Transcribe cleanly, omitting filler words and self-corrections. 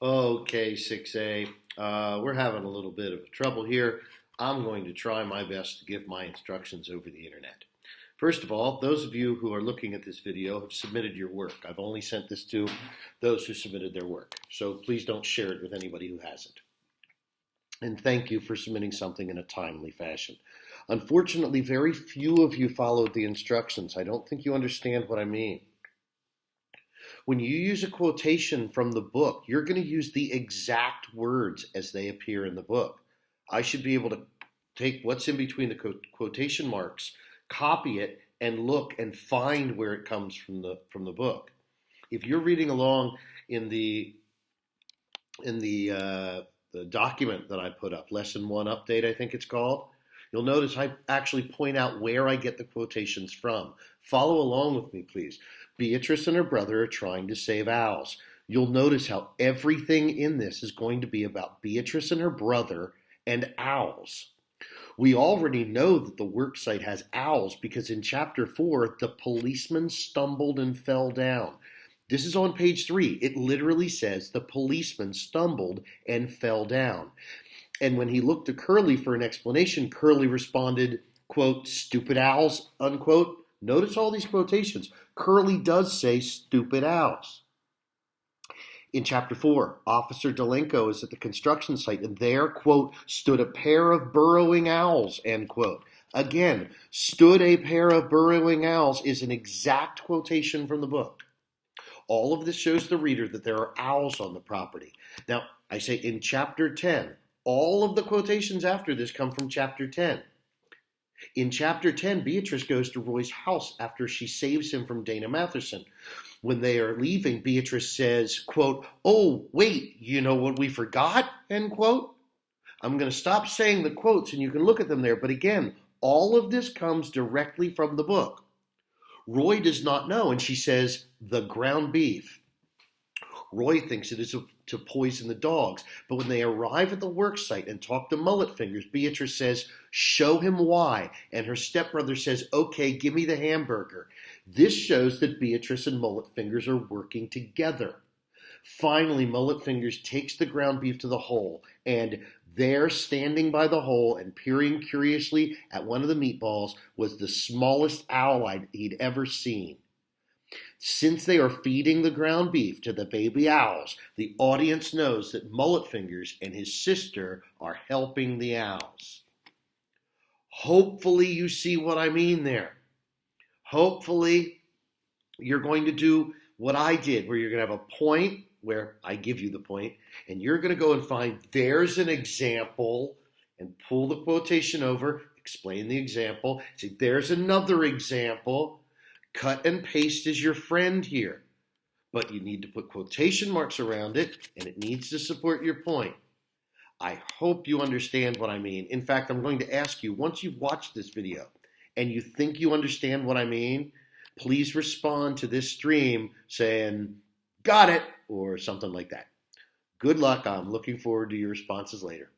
Okay, 6A. We're having a little bit of trouble here. I'm going to try my best to give my instructions over the internet. First of all, those of you who are looking at this video have submitted your work. I've only sent this to those who submitted their work, so please don't share it with anybody who hasn't. And thank you for submitting something in a timely fashion. Unfortunately, very few of you followed the instructions. I don't think you understand what I mean. When you use a quotation from the book, you're going to use the exact words as they appear in the book. I should be able to take what's in between the quotation marks, copy it, and look and find where it comes from the book. If you're reading along in the document that I put up, Lesson 1 Update, I think it's called, you'll notice I actually point out where I get the quotations from. Follow along with me, please. Beatrice and her brother are trying to save owls. You'll notice how everything in this is going to be about Beatrice and her brother and owls. We already know that the worksite has owls because in chapter 4, the policeman stumbled and fell down. This is on page 3. It literally says the policeman stumbled and fell down. And when he looked to Curly for an explanation, Curly responded, quote, "stupid owls," unquote. Notice all these quotations. Curly does say stupid owls. In chapter 4, Officer Delenko is at the construction site and there, quote, "stood a pair of burrowing owls," end quote. Again, "stood a pair of burrowing owls" is an exact quotation from the book. All of this shows the reader that there are owls on the property. Now, I say in chapter 10, all of the quotations after this come from chapter 10. In chapter 10, Beatrice goes to Roy's house after she saves him from Dana Matheson. When they are leaving, Beatrice says, quote, "oh, wait, you know what we forgot," end quote. I'm going to stop saying the quotes and you can look at them there. But again, all of this comes directly from the book. Roy does not know, and she says, "the ground beef." Roy thinks it is to poison the dogs, but when they arrive at the work site and talk to Mullet Fingers, Beatrice says, "show him why," and her stepbrother says, "okay, give me the hamburger." This shows that Beatrice and Mullet Fingers are working together. Finally, Mullet Fingers takes the ground beef to the hole, and there, standing by the hole and peering curiously at one of the meatballs, was the smallest owl he'd ever seen. Since they are feeding the ground beef to the baby owls, the audience knows that Mullet Fingers and his sister are helping the owls. Hopefully you see what I mean there. Hopefully you're going to do what I did, where you're going to have a point where I give you the point, and you're going to go and find there's an example and pull the quotation over, explain the example, say there's another example. Cut and paste is your friend here, but you need to put quotation marks around it, and it needs to support your point. I hope you understand what I mean. In fact, I'm going to ask you, once you've watched this video and you think you understand what I mean, please respond to this stream saying, "got it," or something like that. Good luck. I'm looking forward to your responses later.